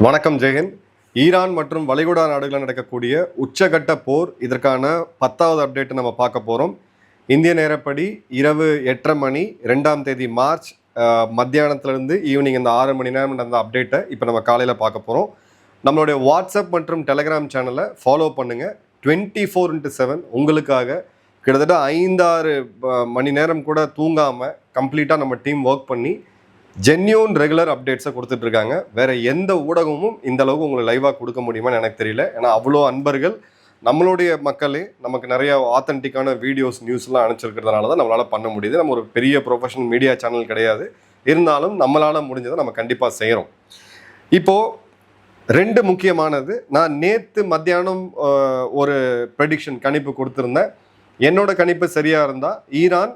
வணக்கம் ஜெயஹிந்த். ஈரான் மற்றும் வளைகுடா நாடுகளில் நடக்கக்கூடிய உச்சகட்ட போர், இதற்கான 10வது அப்டேட் நம்ம பார்க்க போகிறோம். இந்திய நேரப்படி இரவு 8:30 மணி 2ஆம் தேதி மார்ச் மத்தியானத்துலேருந்து ஈவினிங் இந்த 6 மணி நேரம் நடந்த அப்டேட்டை இப்போ நம்ம காலையில் பார்க்க போகிறோம். நம்மளுடைய வாட்ஸ்அப் மற்றும் டெலகிராம் சேனலை ஃபாலோ பண்ணுங்கள். 24/7 உங்களுக்காக கிட்டத்தட்ட 5-6 மணி நேரம் கூட தூங்காமல் கம்ப்ளீட்டாக நம்ம டீம் ஒர்க் பண்ணி ஜென்யூன் ரெகுலர் அப்டேட்ஸை கொடுத்துட்ருக்காங்க. வேறு எந்த ஊடகமும் இந்த அளவுக்கு உங்களுக்கு லைவாக கொடுக்க முடியுமான்னு எனக்கு தெரியல. ஏன்னா அவ்வளோ அன்பர்கள் நம்மளுடைய மக்களே நமக்கு நிறைய ஆத்தென்டிக்கான வீடியோஸ் நியூஸ்லாம் அனுப்பிச்சிருக்கிறதுனால தான் நம்மளால் பண்ண முடியுது. நம்ம ஒரு பெரிய ப்ரொஃபஷனல் மீடியா சேனல் கிடையாது, இருந்தாலும் நம்மளால் முடிஞ்சதை நம்ம கண்டிப்பாக செய்கிறோம். இப்போது 2 முக்கியமானது. நான் நேற்று மத்தியானம் ஒரு ப்ரெடிக்ஷன் கணிப்பு கொடுத்துருந்தேன். என்னோட கணிப்பு சரியாக இருந்தால் ஈரான்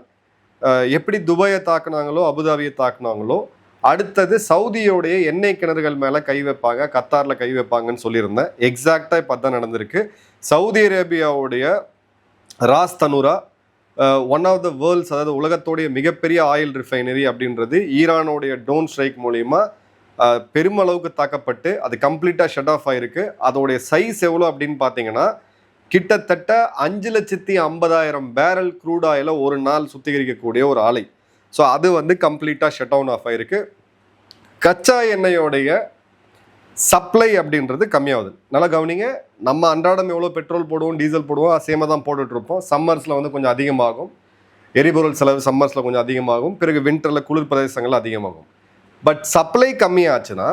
எப்படி துபாயை தாக்குனாங்களோ அபுதாபியை தாக்குனாங்களோ, அடுத்தது சவுதியோடைய எண்ணெய் கிணறுகள் மேலே கை வைப்பாங்க, கத்தாரில் கை வைப்பாங்கன்னு சொல்லியிருந்தேன். எக்ஸாக்டாக இப்போ தான் நடந்திருக்கு. சவுதி அரேபியாவுடைய Ras Tanura one of the world's, அதாவது உலகத்தோடைய மிகப்பெரிய ஆயில் ரிஃபைனரி அப்படின்றது ஈரானுடைய டோன் ஸ்ட்ரைக் மூலிமா பெருமளவுக்கு தாக்கப்பட்டு அது கம்ப்ளீட்டாக ஷட் ஆஃப் ஆகிருக்கு. அதோடைய சைஸ் எவ்வளோ அப்படின்னு பார்த்தீங்கன்னா கிட்டத்தட்ட 5,50,000 பேரல் க்ரூட் ஆயிலை ஒரு நாள் சுத்திகரிக்கக்கூடிய ஒரு ஆலை. ஸோ அது கம்ப்ளீட்டாக ஷட் டவுன் ஆஃப் ஆகிருக்கு. கச்சா எண்ணெயோடைய சப்ளை அப்படின்றது கம்மியாகுது. நல்லா கவனிங்க, நம்ம அன்றாடம் எவ்வளோ பெட்ரோல் போடுவோம், டீசல் போடுவோம், சேமாக தான் போட்டுட்ருப்போம். சம்மர்ஸில் கொஞ்சம் அதிகமாகும், எரிபொருள் செலவு சம்மர்ஸில் கொஞ்சம் அதிகமாகும், பிறகு வின்டரில் குளிர் பிரதேசங்கள் அதிகமாகும். பட் சப்ளை கம்மியாச்சுன்னா,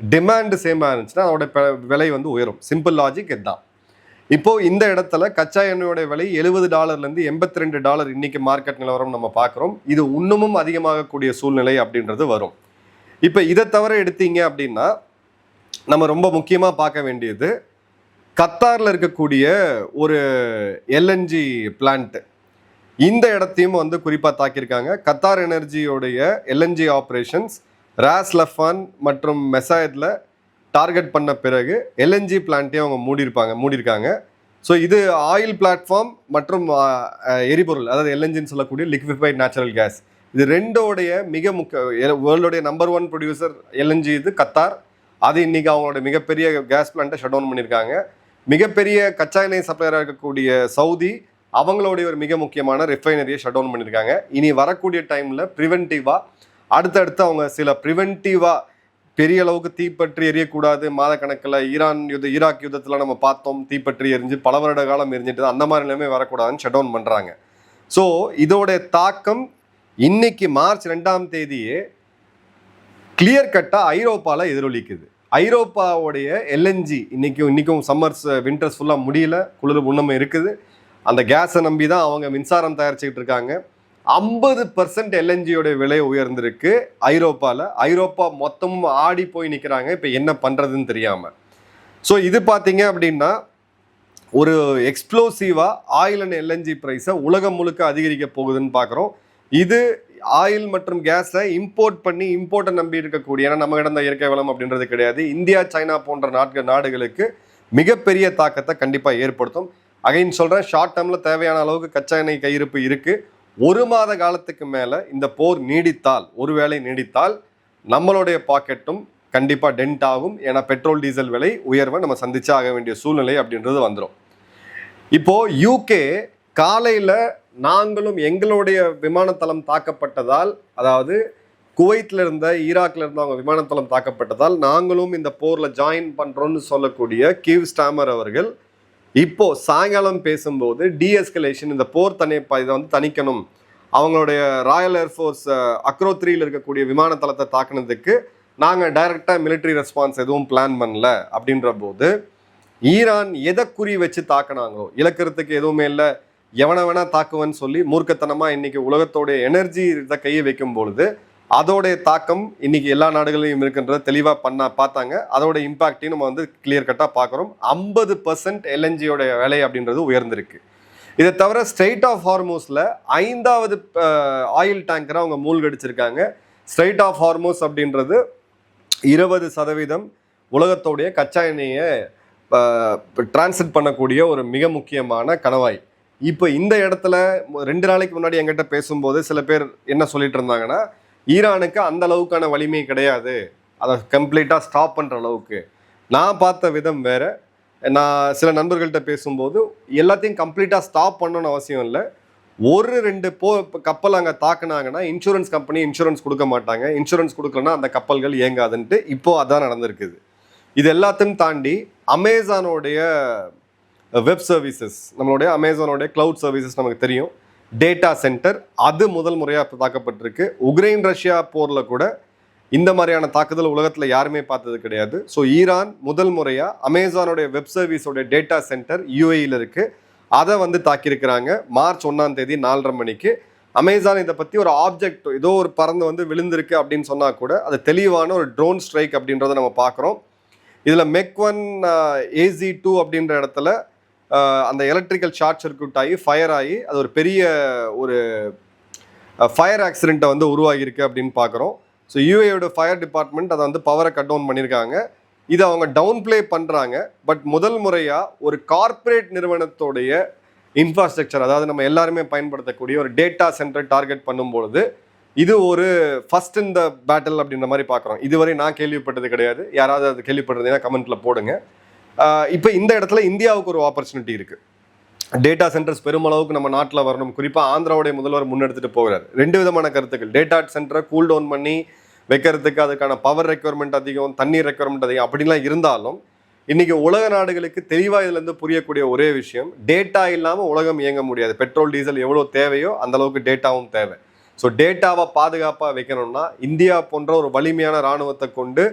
டிமாண்டு சேமாக இருந்துச்சுன்னா அதோட விலை உயரும். சிம்பிள் லாஜிக் இதுதான். இப்போது இந்த இடத்துல கச்சா எண்ணெயோடைய விலை $70 $82 இன்னைக்கு மார்க்கெட் நிலவரம் நம்ம பார்க்குறோம். இது இன்னமும் அதிகமாகக்கூடிய சூழ்நிலை அப்படின்றது வரும். இப்போ இதை தவிர எடுத்தீங்க அப்படின்னா நம்ம ரொம்ப முக்கியமாக பார்க்க வேண்டியது கத்தாரில் இருக்கக்கூடிய ஒரு எல்என்ஜி பிளான்ட்டு. இந்த இடத்தையும் குறிப்பாக தாக்கியிருக்காங்க. கத்தார் எனர்ஜியோடைய எல்என்ஜி ஆப்ரேஷன்ஸ் ராஸ் லஃபான் மற்றும் மெசாயத்தில் டார்கெட் பண்ண பிறகு எல்என்ஜி பிளான்ட்டையும் அவங்க மூடியிருக்காங்க. ஸோ இது ஆயில் பிளாட்ஃபார்ம் மற்றும் எரிபொருள், அதாவது எல்என்ஜின்னு சொல்லக்கூடிய லிக்விஃபைட் நேச்சுரல் கேஸ், இது ரெண்டோடைய மிக வேர்ல்டோடைய நம்பர் 1 ப்ரொடியூசர் எல்என்ஜி இது கத்தார். அது இன்றைக்கி அவங்களோட மிகப்பெரிய கேஸ் பிளான்ட்டை ஷட் டவுன் பண்ணியிருக்காங்க. மிகப்பெரிய கச்சா எண்ணெய் சப்ளையராக இருக்கக்கூடிய சவுதி அவங்களுடைய ஒரு மிக முக்கியமான ரிஃபைனரியை ஷட் டவுன் பண்ணியிருக்காங்க. இனி வரக்கூடிய டைமில் ப்ரிவென்டிவாக அடுத்தடுத்து அவங்க சில ப்ரிவென்டிவாக பெரிய அளவுக்கு தீப்பற்றி எரியக்கூடாது. மாதக்கணக்கில் ஈராக் யுத்தத்தில் நம்ம பார்த்தோம், தீப்பற்றி எரிஞ்சு பல வருட காலம் எரிஞ்சிட்டு, அந்த மாதிரி நிலைமை வரக்கூடாதுன்னு ஷட் டவுன் பண்ணுறாங்க. ஸோ இதோடைய தாக்கம் இன்னைக்கு மார்ச் 2ஆம் தேதியே கிளியர் கட்டாக ஐரோப்பாவில் எதிரொலிக்குது. ஐரோப்பாவுடைய எல்என்ஜி இன்னைக்கும் சம்மர்ஸ் வின்டர்ஸ் ஃபுல்லாக முடியல, குளிர் உண்ணமே இருக்குது. அந்த கேஸை நம்பி தான் அவங்க மின்சாரம் தயாரிச்சுக்கிட்டு இருக்காங்க. 50% எல்என்ஜியோடைய விலை உயர்ந்திருக்கு ஐரோப்பாவில். ஐரோப்பா மொத்தமும் ஆடி போய் நிற்கிறாங்க இப்போ என்ன பண்ணுறதுன்னு தெரியாமல். ஸோ இது பார்த்தீங்க அப்படின்னா ஒரு எக்ஸ்ப்ளோசிவாக ஆயில் அண்ட் எல்என்ஜி ப்ரைஸை உலகம் முழுக்க அதிகரிக்க போகுதுன்னு பார்க்குறோம். இது ஆயில் மற்றும் கேஸை இம்போர்ட்டை நம்பி இருக்கக்கூடிய, ஏன்னா நம்ம கிடந்த இயற்கை வளம் அப்படின்றது கிடையாது, இந்தியா சைனா போன்ற நாடுகளுக்கு மிகப்பெரிய தாக்கத்தை கண்டிப்பாக ஏற்படுத்தும். அகைன் சொல்கிறேன், ஷார்ட் டேர்மில் தேவையான அளவுக்கு கச்சா எண்ணெய் கையிருப்பு இருக்குது. 1 மாத காலத்துக்கு மேலே இந்த போர் ஒருவேளை நீடித்தால் நம்மளுடைய பாக்கெட்டும் கண்டிப்பாக டென்ட் ஆகும். ஏன்னா பெட்ரோல் டீசல் விலை உயர்வை நம்ம சந்திச்சு ஆக வேண்டிய சூழ்நிலை அப்படின்றது வந்துடும். இப்போது யூகே காலையில் நாங்களும் எங்களுடைய விமானத்தளம் தாக்கப்பட்டதால், அதாவது குவைத்தில் இருந்த ஈராக்கில் இருந்த அவங்க விமானத்தளம் தாக்கப்பட்டதால் நாங்களும் இந்த போரில் ஜாயின் பண்ணுறோன்னு சொல்லக்கூடிய கீவ் ஸ்டாமர் அவர்கள் இப்போ சாயங்காலம் பேசும்போது டீஎஸ்கலேஷன், இந்த போர் இதை தணிக்கணும், அவங்களுடைய ராயல் ஏர்ஃபோர்ஸ் அக்ரோ 3ல் இருக்கக்கூடிய விமான தளத்தை தாக்குனதுக்கு நாங்கள் டைரக்டாக மிலிட்ரி ரெஸ்பான்ஸ் எதுவும் பிளான் பண்ணல அப்படின்ற போது, ஈரான் எதை குறி வச்சு தாக்குனாங்களோ, இழக்கிறதுக்கு எதுவுமே இல்லை, எவனை வேணா தாக்குவேன்னு சொல்லி மூர்க்கத்தனமாக இன்னைக்கு உலகத்தோடைய எனர்ஜி இதை கையை வைக்கும் பொழுது அதோடைய தாக்கம் இன்னைக்கு எல்லா நாடுகளையும் இருக்கின்றத தெளிவாக பார்த்தாங்க. அதோட இம்பாக்டையும் நம்ம கிளியர் கட்டாக பார்க்குறோம். 50% எல்என்ஜியோடைய விலை அப்படின்றது உயர்ந்திருக்கு. இதை தவிர ஸ்ட்ரெயிட் ஆஃப் ஹார்மோஸில் 5வது ஆயில் டேங்கரை அவங்க மூழ்கடிச்சிருக்காங்க. ஸ்ட்ரெயிட் ஆஃப் ஹார்மோஸ் அப்படின்றது 20% உலகத்தோடைய கச்சா எண்ணெயை டிரான்ஸ்மிட் பண்ணக்கூடிய ஒரு மிக முக்கியமான கணவாய். இப்போ இந்த இடத்துல 2 நாளைக்கு முன்னாடி என்கிட்ட பேசும்போது சில பேர் என்ன சொல்லிட்டு இருந்தாங்கன்னா, ஈரானுக்கு அந்த அளவுக்கான வலிமை கிடையாது, அதை கம்ப்ளீட்டாக ஸ்டாப் பண்ணுற அளவுக்கு. நான் பார்த்த விதம் வேற. நான் சில நண்பர்கள்ட்ட பேசும்போது எல்லாத்தையும் கம்ப்ளீட்டாக ஸ்டாப் பண்ணணும்னு அவசியம் இல்லை. ஒரு 2 கப்பல் அங்கே தாக்குனாங்கன்னா இன்சூரன்ஸ் கம்பெனி இன்சூரன்ஸ் கொடுக்க மாட்டாங்க. இன்சூரன்ஸ் கொடுக்கலன்னா அந்த கப்பல்கள் இயங்காதுன்ட்டு இப்போ அதான் நடந்திருக்குது. இது எல்லாத்தையும் தாண்டி அமேசானோடைய வெப் சர்வீசஸ், நம்மளுடைய அமேசானோடைய கிளவுட் சர்வீசஸ் நமக்கு தெரியும், டேட்டா சென்டர், அது முதல் முறையாக தாக்கப்பட்டிருக்கு. உக்ரைன் ரஷ்யா போரில் கூட இந்த மாதிரியான தாக்குதல் உலகத்தில் யாருமே பார்த்தது கிடையாது. ஸோ ஈரான் முதல் முறையாக அமேசானோடைய வெப் சர்வீஸோடைய டேட்டா சென்டர் யூஏஇயில் இருக்குது, அதை தாக்கியிருக்கிறாங்க. மார்ச் 1ஆம் தேதி 4:30 மணிக்கு. அமேசான் இதை பற்றி ஒரு ஆப்ஜெக்ட் ஏதோ ஒரு பறந்து விழுந்திருக்கு அப்படின்னு சொன்னால் கூட அது தெளிவான ஒரு ட்ரோன் ஸ்ட்ரைக் அப்படின்றத நம்ம பார்க்குறோம். இதில் MEK-1 AZ-2 அப்படின்ற இடத்துல அந்த எலக்ட்ரிக்கல் ஷார்ட் சர்க்யூட் ஆகி ஃபயர் ஆகி அது ஒரு பெரிய ஒரு ஃபயர் ஆக்சிடெண்ட்டை உருவாகியிருக்கு அப்படின்னு பார்க்குறோம். ஸோ யூஏயோட ஃபயர் டிபார்ட்மெண்ட் அதை பவரை கட் டவுன் பண்ணியிருக்காங்க. இதை அவங்க டவுன் பிளே பண்ணுறாங்க. பட் முதல் முறையாக ஒரு கார்ப்பரேட் நிறுவனத்தோடைய இன்ஃப்ராஸ்ட்ரக்சர், அதாவது நம்ம எல்லாருமே பயன்படுத்தக்கூடிய ஒரு டேட்டா சென்டர் டார்கெட் பண்ணும்பொழுது இது ஒரு ஃபர்ஸ்ட் இந்த பேட்டில் அப்படின்ற மாதிரி பார்க்குறோம். இதுவரை நான் கேள்விப்பட்டது கிடையாது. யாராவது அது கேள்விப்பட்டதுன்னா கமெண்ட்டில் போடுங்க. இப்போ இந்த இடத்துல இந்தியாவுக்கு ஒரு ஆப்பர்ச்சுனிட்டி இருக்குது. டேட்டா சென்டர்ஸ் பெருமளவுக்கு நம்ம நாட்டில் வரணும். குறிப்பாக ஆந்திராவுடைய முதல்வர் முன்னெடுத்துட்டு போகிறார். 2 விதமான கருத்துக்கள். டேட்டா சென்டரை கூல் டவுன் பண்ணி வைக்கிறதுக்கு அதுக்கான பவர் ரெக்யர்மெண்ட் அதிகம், தண்ணீர் ரெக்யர்மெண்ட் அதிகம் அப்படிலாம் இருந்தாலும் இன்னைக்கு உலக நாடுகளுக்கு தெளிவாக இதுலேருந்து புரியக்கூடிய ஒரே விஷயம், டேட்டா இல்லாமல் உலகம் இயங்க முடியாது. பெட்ரோல் டீசல் எவ்வளோ தேவையோ அந்த அளவுக்கு டேட்டாவும் தேவை. ஸோ டேட்டாவை பாதுகாப்பாக வைக்கணும்னா இந்தியா போன்ற ஒரு வலிமையான இராணுவத்தை கொண்டு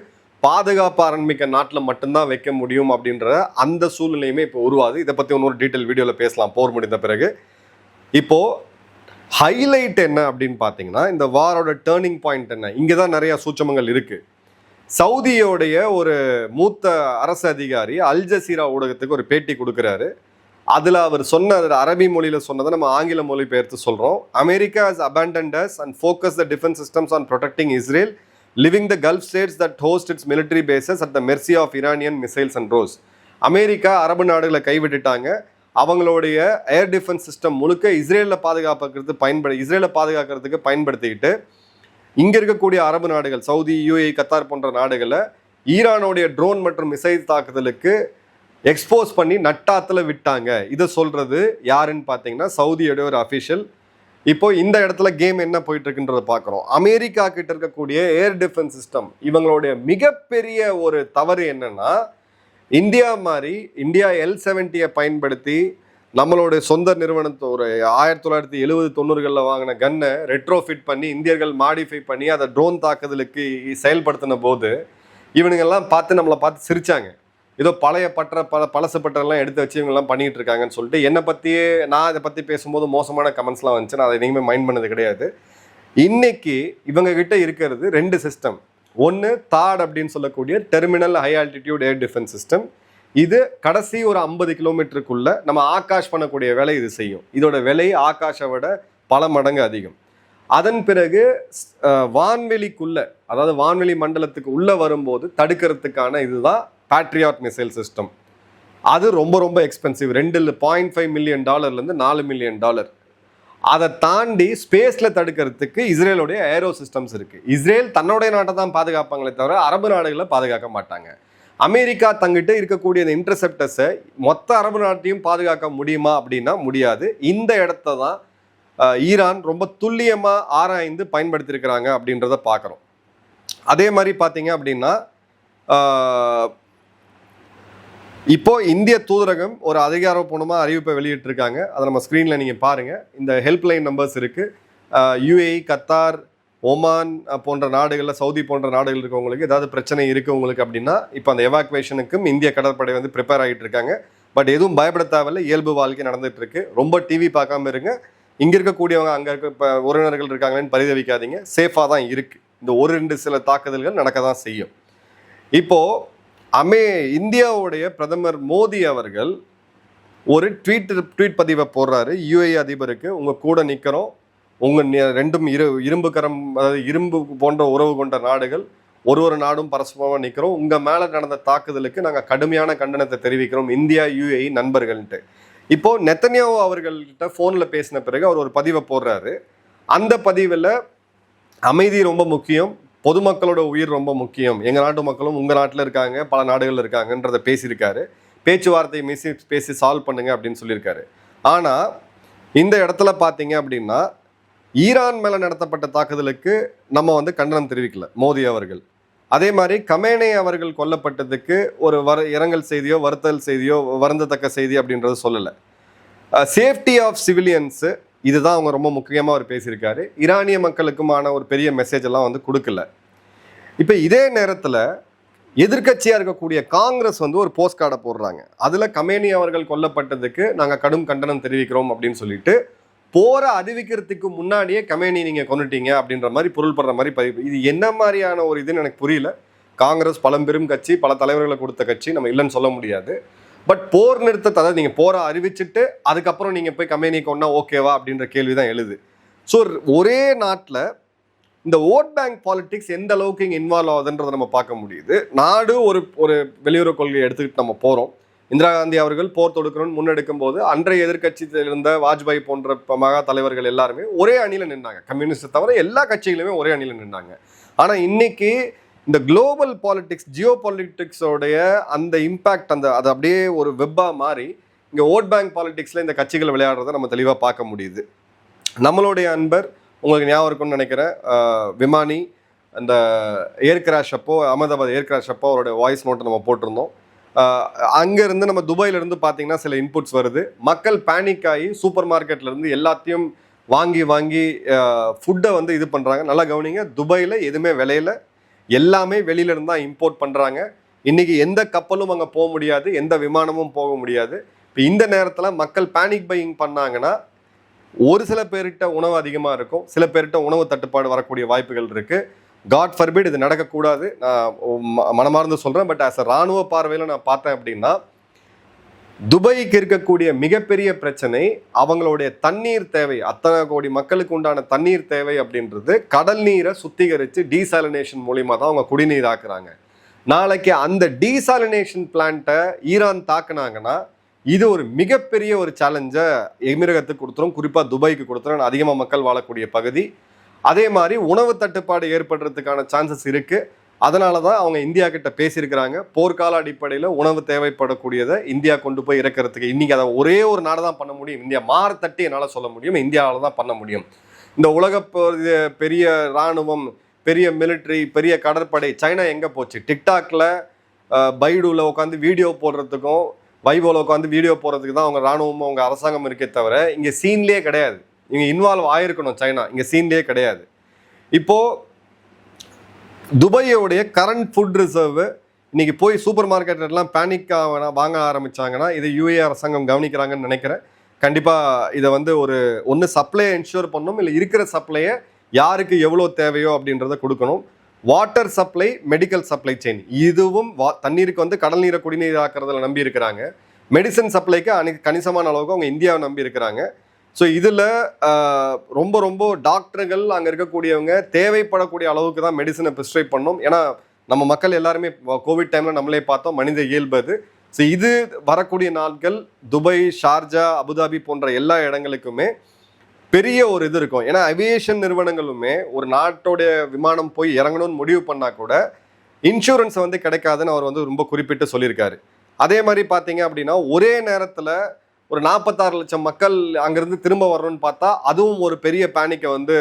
பாதுகாப்பு ஆரம்பிக்க நாட்டில் மட்டும்தான் வைக்க முடியும் அப்படின்ற அந்த சூழ்நிலையுமே இப்போ உருவாது. இதை பற்றி இன்னொரு டீட்டெயில் வீடியோவில் பேசலாம் போர் முடிந்த பிறகு. இப்போது ஹைலைட் என்ன அப்படின்னு பார்த்தீங்கன்னா, இந்த வாரோட டேர்னிங் பாயிண்ட் என்ன, இங்கே தான் நிறையா சூட்சமங்கள் இருக்குது. சவுதியோடைய ஒரு மூத்த அரசு அதிகாரி அல் ஜசீரா ஊடகத்துக்கு ஒரு பேட்டி கொடுக்குறாரு. அதில் அவர் அரபி மொழியில் சொன்னதை நம்ம ஆங்கில மொழி பெயர்த்து சொல்கிறோம். America has abandoned us and focused the defense systems on protecting Israel, leaving the Gulf states that host its military bases at the mercy of Iranian missiles and drones. America அரபு நாடுகளை கைவிட்டுட்டாங்க. அவங்களுடைய ஏர் டிஃபென்ஸ் சிஸ்டம் முழுக்க இஸ்ரேலை பாதுகாக்கிறதுக்கு பயன்படுத்திக்கிட்டு இங்கே இருக்கக்கூடிய அரபு நாடுகள், சவுதி, யூஏஇ, கத்தார் போன்ற நாடுகளை ஈரானுடைய ட்ரோன் மற்றும் மிசைல் தாக்குதலுக்கு எக்ஸ்போஸ் பண்ணி நட்டாத்தில் விட்டாங்க. இதை சொல்கிறது யாருன்னு பார்த்தீங்கன்னா சவுதியோடைய ஒரு அஃபிஷியல். இப்போ இந்த இடத்துல கேம் என்ன போயிட்டு இருக்குன்றதை பார்க்குறோம். அமெரிக்கா கிட்ட இருக்கக்கூடிய ஏர் டிஃபென்ஸ் சிஸ்டம், இவங்களுடைய மிகப்பெரிய ஒரு தவறு என்னன்னா, இந்தியா இந்தியா L-70 பயன்படுத்தி நம்மளுடைய சொந்த நிறுவனத்தை ஒரு 1970-90களில் வாங்கின கன்னை ரெட்ரோஃபிட் பண்ணி இந்தியர்கள் மாடிஃபை பண்ணி அதை ட்ரோன் தாக்குதலுக்கு செயல்படுத்தின போது இவனுங்கெல்லாம் நம்மளை பார்த்து சிரிச்சாங்க. ஏதோ பழசு பட்டரெல்லாம் எடுத்து வச்சு இவங்கெல்லாம் பண்ணிகிட்டு இருக்காங்கன்னு சொல்லிட்டு என்னை பற்றியே நான் இதை பற்றி பேசும்போது மோசமான கமெண்ட்ஸ்லாம் வந்துச்சு. நான் அதை எங்கேயுமே மைண்ட் பண்ணது கிடையாது. இன்னைக்கு இவங்க கிட்ட இருக்கிறது 2 சிஸ்டம். ஒன்று தாட் அப்படின்னு சொல்லக்கூடிய terminal high altitude air defence system. இது கடைசி ஒரு 50 கிலோமீட்டருக்குள்ள நம்ம ஆகாஷ் பண்ணக்கூடிய வேலை இது செய்யும். இதோட விலை ஆகாஷை விட பல மடங்கு அதிகம். அதன் பிறகு வான்வெளிக்குள்ள, அதாவது வான்வெளி மண்டலத்துக்கு உள்ள வரும்போது தடுக்கிறதுக்கான இதுதான் பேட்ரியாட் மிசைல் சிஸ்டம். அது ரொம்ப ரொம்ப எக்ஸ்பென்சிவ். $2.5 million $4 million. அதை தாண்டி ஸ்பேஸில் தடுக்கிறதுக்கு இஸ்ரேலுடைய ஏரோ சிஸ்டம்ஸ் இருக்குது. இஸ்ரேல் தன்னுடைய நாட்டை தான் பாதுகாப்பாங்களே தவிர அரபு நாடுகளை பாதுகாக்க மாட்டாங்க. அமெரிக்கா தங்கிட்ட இருக்கக்கூடிய இந்த இன்டர்செப்டர்ஸை மொத்த அரபு நாட்டையும் பாதுகாக்க முடியுமா அப்படின்னா முடியாது. இந்த இடத்த தான் ஈரான் ரொம்ப துல்லியமாக ஆராய்ந்து பயன்படுத்தியிருக்கிறாங்க அப்படின்றத பார்க்குறோம். அதே மாதிரி பார்த்தீங்க அப்படின்னா இப்போ இந்திய தூதரகம் ஒரு அதிகாரப்பூர்வமாக அறிவிப்பை வெளியிட்டிருக்காங்க. அதை நம்ம ஸ்க்ரீனில் நீங்கள் பாருங்கள். இந்த ஹெல்ப்லைன் நம்பர்ஸ் இருக்குது. யூஏஇ, கத்தார், ஒமான் போன்ற நாடுகளில், சவுதி போன்ற நாடுகள் இருக்கவங்களுக்கு ஏதாவது பிரச்சனை இருக்குது உங்களுக்கு அப்படின்னா இப்போ அந்த எவாக்குவேஷனுக்கும் இந்திய கடற்படை ப்ரிப்பேர் ஆகிட்டு இருக்காங்க. பட் எதுவும் பயப்பட தேவையில்லை. இயல்பு வாழ்க்கை நடந்துட்டு இருக்கு. ரொம்ப டிவி பார்க்காம இருங்க. இங்கே இருக்கக்கூடியவங்க அங்கே இருக்க உறவினர்கள் இருக்காங்களேன்னு பரிதவிக்காதீங்க. சேஃபாக தான் இருக்குது. இந்த 1-2 சில தாக்குதல்கள் நடக்க தான் செய்யும். இப்போது இந்தியாவுடைய பிரதமர் மோடி அவர்கள் ஒரு ட்வீட் பதிவை போடுறாரு. யூஏஇ அதிபருக்கு, உங்கள் கூட நிற்கிறோம், உங்கள் ரெண்டும் இரும்பு கரம், அதாவது இரும்பு போன்ற உறவு கொண்ட நாடுகள், ஒரு நாடும் பரஸ்பரமாக நிற்கிறோம், உங்கள் மேலே நடந்த தாக்குதலுக்கு நாங்கள் கடுமையான கண்டனத்தை தெரிவிக்கிறோம், இந்தியா யூஏஇ நண்பர்கள்ன்ட்டு. இப்போது நெத்தன்யாஹூ அவர்கள்கிட்ட ஃபோனில் பேசின பிறகு அவர் ஒரு பதிவை போடுறாரு. அந்த பதிவில் அமைதி ரொம்ப முக்கியம், பொதுமக்களோட உயிர் ரொம்ப முக்கியம், எங்கள் நாட்டு மக்களும் உங்கள் நாட்டில் இருக்காங்க, பல நாடுகளில் இருக்காங்கன்றதை பேசியிருக்காரு. பேச்சுவார்த்தை பேசி சால்வ் பண்ணுங்க அப்படின்னு சொல்லியிருக்காரு. ஆனால் இந்த இடத்துல பார்த்தீங்க அப்படின்னா ஈரான் மேலே நடத்தப்பட்ட தாக்குதலுக்கு நம்ம வந்து கண்டனம் தெரிவிக்கல மோடி அவர்கள். அதே மாதிரி கமேனே அவர்கள் கொல்லப்பட்டதுக்கு ஒரு இரங்கல் செய்தியோ வருத்தல் செய்தியோ வருந்தத்தக்க செய்தி அப்படின்றது சொல்லலை. சேஃப்டி ஆஃப் சிவிலியன்ஸு இதுதான் அவங்க ரொம்ப முக்கியமாக அவர் பேசியிருக்காரு. ஈரானிய மக்களுக்குமான ஒரு பெரிய மெசேஜ் எல்லாம் வந்து கொடுக்கல. இப்போ இதே நேரத்தில் எதிர்கட்சியாக இருக்கக்கூடிய காங்கிரஸ் வந்து ஒரு போஸ்ட் கார்டை போடுறாங்க. அதில் கமேனி அவர்கள் கொல்லப்பட்டதுக்கு நாங்கள் கடும் கண்டனம் தெரிவிக்கிறோம் அப்படின்னு சொல்லிட்டு போரை அறிவிக்கிறதுக்கு முன்னாடியே கமேனி நீங்கள் கொண்டுட்டீங்க அப்படின்ற மாதிரி பொருள்படுற மாதிரி பதிவு. இது என்ன மாதிரியான ஒரு இதுன்னு எனக்கு புரியல. காங்கிரஸ் பழம்பெரும் கட்சி, பல தலைவர்களை கொடுத்த கட்சி, நம்ம இல்லைன்னு சொல்ல முடியாது. பட் போர் நிறுத்தத்தை, அதாவது நீங்கள் போரை அறிவிச்சுட்டு அதுக்கப்புறம் நீங்கள் போய் கமேனி கொண்டா ஓகேவா அப்படின்ற கேள்வி தான் எழுது. ஸோ ஒரே நாட்டில் இந்த ஓட் பேங்க் பாலிடிக்ஸ் எந்த அளவுக்கு இங்கே இன்வால்வ் ஆகுதுன்றதை நம்ம பார்க்க முடியுது. நாடு ஒரு வெளியுறவு கொள்கையை எடுத்துக்கிட்டு நம்ம போகிறோம். இந்திரா காந்தி அவர்கள் போர் தொடுக்கணும்னு முன்னெடுக்கும் போது அன்றைய எதிர்கட்சியில் இருந்த வாஜ்பாய் போன்ற மகா தலைவர்கள் எல்லாருமே ஒரே அணியில் நின்னாங்க. கம்யூனிஸ்ட் தவிர எல்லா கட்சிகளுமே ஒரே அணியில் நின்னாங்க. ஆனால் இன்னைக்கு இந்த குளோபல் பாலிடிக்ஸ், ஜியோ பாலிட்டிக்ஸோடைய அந்த இம்பேக்ட், அது அப்படியே ஒரு வெப்பாக மாறி இங்கே ஓட் பேங்க் பாலிடிக்ஸில் இந்த கட்சிகள் விளையாடுறதை நம்ம தெளிவாக பார்க்க முடியுது. நம்மளுடைய அன்பர், உங்களுக்கு ஞாபகம் இருக்கும்னு நினைக்கிறேன், விமானி அந்த ஏர் கிராஷ் அப்போ, அகமதாபாத் ஏர் கிராஷ் அப்போ அவரோட வாய்ஸ் நோட்டை நம்ம போட்டிருந்தோம். அங்கேருந்து நம்ம துபாயிலிருந்து பார்த்தீங்கன்னா சில இன்புட்ஸ் வருது. மக்கள் பேனிக் ஆகி சூப்பர் மார்க்கெட்லேருந்து எல்லாத்தையும் வாங்கி ஃபுட்டை வந்து இது பண்ணுறாங்க. நல்லா கவனிங்க, துபாயில் எதுவுமே விலையில, எல்லாமே வெளியிலேருந்து தான் இம்போர்ட் பண்ணுறாங்க. இன்றைக்கி எந்த கப்பலும் அங்கே போக முடியாது, எந்த விமானமும் போக முடியாது. இப்போ இந்த நேரத்தில் மக்கள் பேனிக் பையிங் பண்ணாங்கன்னா ஒரு சில பேர்கிட்ட உணவு அதிகமாக இருக்கும், சில பேர்கிட்ட உணவு தட்டுப்பாடு வரக்கூடிய வாய்ப்புகள் இருக்குது. காட் ஃபர்பிட் இது நடக்கக்கூடாது, நான் மனமார்ந்து சொல்கிறேன். பட் ஆஸ் அ இராணுவ பார்வையில் நான் பார்த்தேன் அப்படின்னா துபாய்க்கு இருக்கக்கூடிய மிகப்பெரிய பிரச்சனை அவங்களுடைய தண்ணீர் தேவை. அத்தனை கோடி மக்களுக்கு உண்டான தண்ணீர் தேவை அப்படின்றது கடல் நீரை சுத்திகரித்து டீசாலினேஷன் மூலிமா தான் அவங்க குடிநீர் ஆக்குறாங்க. நாளைக்கு அந்த டீசாலினேஷன் பிளான்ட்டை ஈரான் தாக்குனாங்கன்னா இது ஒரு மிகப்பெரிய ஒரு சேலஞ்சை எமிரகத்துக்கு கொடுத்துரும், குறிப்பாக துபாய்க்கு கொடுத்துரும், அதிகமாக மக்கள் வாழக்கூடிய பகுதி. அதே மாதிரி உணவு தட்டுப்பாடு ஏற்படுறதுக்கான சான்சஸ் இருக்குது. அதனால தான் அவங்க இந்தியா கிட்ட பேசியிருக்கிறாங்க. போர்க்கால அடிப்படையில் உணவு தேவைப்படக்கூடியதை இந்தியா கொண்டு போய் இறக்கிறதுக்கு. இன்றைக்கி அதை ஒரே ஒரு நாடு தான் பண்ண முடியும். இந்தியா மாறத்தட்டி என்னால் சொல்ல முடியும், இந்தியாவில் தான் பண்ண முடியும். இந்த உலக பெரிய இராணுவம், பெரிய மிலிட்ரி, பெரிய கடற்படை சைனா எங்கே போச்சு? டிக்டாக்ல பைடுவில் உட்காந்து வீடியோ போடுறதுக்கும் வைபோவில் உட்காந்து வீடியோ போடுறதுக்கு தான் அவங்க இராணுவமும் அவங்க அரசாங்கம் இருக்கே தவிர இங்கே சீன்லேயே கிடையாது. இங்கே இன்வால்வ் ஆகிருக்கணும் சைனா, இங்கே சீன்லேயே கிடையாது. இப்போது துபாயோடைய கரண்ட் ஃபுட் ரிசர்வ் இன்னைக்கு போய் சூப்பர் மார்க்கெட்லாம் பேனிக்காக வாங்க ஆரம்பித்தாங்கன்னா இது யூஏ அரசாங்கம் கவனிக்கிறாங்கன்னு நினைக்கிறேன். கண்டிப்பாக இதை வந்து ஒன்று சப்ளையை என்ஷூர் பண்ணணும், இல்லை இருக்கிற சப்ளையை யாருக்கு எவ்வளோ தேவையோ அப்படின்றத கொடுக்கணும். Water supply, medical supply chain, இதுவும் தண்ணீருக்கு வந்து கடல் நீரை குடிநீர் ஆக்கிறதுல நம்பி இருக்கிறாங்க. மெடிசன் சப்ளைக்கு கணிசமான அளவுக்கு அவங்க இந்தியாவை நம்பி இருக்கிறாங்க. ஸோ இதில் ரொம்ப ரொம்ப டாக்டர்கள் அங்கே இருக்கக்கூடியவங்க தேவைப்படக்கூடிய அளவுக்கு தான் மெடிசனை ப்ரிஸ்கிரைப் பண்ணணும். ஏன்னா நம்ம மக்கள் எல்லாருமே கோவிட் டைமில் நம்மளே பார்த்தோம், மனித இயல்பு அது. ஸோ இது வரக்கூடிய நாட்கள் துபாய், ஷார்ஜா, அபுதாபி போன்ற எல்லா இடங்களுக்குமே பெரிய ஒரு இது இருக்கும். ஏன்னா அவியேஷன் நிறுவனங்களுமே ஒரு நாட்டோடைய விமானம் போய் இறங்கணும்னு முடிவு பண்ணால் கூட இன்சூரன்ஸ் வந்து கிடைக்காதுன்னு அவர் வந்து ரொம்ப குறிப்பிட்டு சொல்லியிருக்காரு. அதே மாதிரி பார்த்தீங்க அப்படின்னா ஒரே நேரத்தில் ஒரு 46 லட்சம் மக்கள் அங்கேருந்து திரும்ப வரணும்னு பார்த்தா அதுவும் ஒரு பெரிய பேனிக்கை வந்து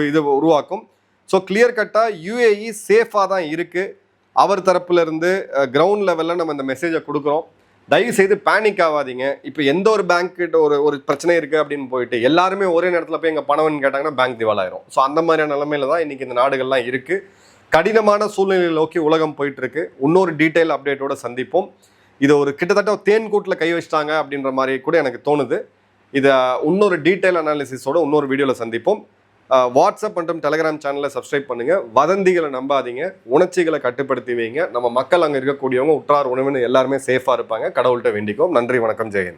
இது உருவாக்கும். ஸோ கிளியர் கட்டாக யூஏஇ சேஃபாக தான் இருக்குது. அவர் தரப்புலேருந்து கிரவுண்ட் லெவலில் நம்ம இந்த மெசேஜை கொடுக்குறோம். தயவு செய்து பேனிக் ஆகாதீங்க. இப்போ எந்த ஒரு பேங்க்கிட்ட ஒரு பிரச்சனை இருக்குது அப்படின்னு போயிட்டு எல்லாருமே ஒரே நேரத்தில் போய் எங்கள் பணம்னு கேட்டாங்கன்னா பேங்க் திவாலாயிரும். ஸோ அந்த மாதிரியான நிலைமையில தான் இன்றைக்கி இந்த நாடுகள்லாம் இருக்குது. கடினமான சூழ்நிலையை நோக்கி உலகம் போயிட்டுருக்கு. இன்னொரு டீட்டெயில் அப்டேட்டோட சந்திப்போம். இதை கிட்டத்தட்ட தேன் கூட்டில் கை வச்சிட்டாங்க அப்படின்ற மாதிரி கூட எனக்கு தோணுது. இதை இன்னொரு டீட்டெயில் அனாலிசிஸோட இன்னொரு வீடியோவில் சந்திப்போம். வாட்ஸ்அப் மற்றும் டெலிகிராம் சேனலை சப்ஸ்கிரைப் பண்ணுங்கள். வதந்திகளை நம்பாதீங்க, உணர்ச்சிகளை கட்டுப்படுத்தி வைங்க. நம்ம மக்கள் அங்கே இருக்கக்கூடியவங்க, உற்றார் உணவினர் எல்லாருமே சேஃபாக இருப்பாங்க. கடவுள்கிட்ட வேண்டிக்கும். நன்றி, வணக்கம், ஜெயன்.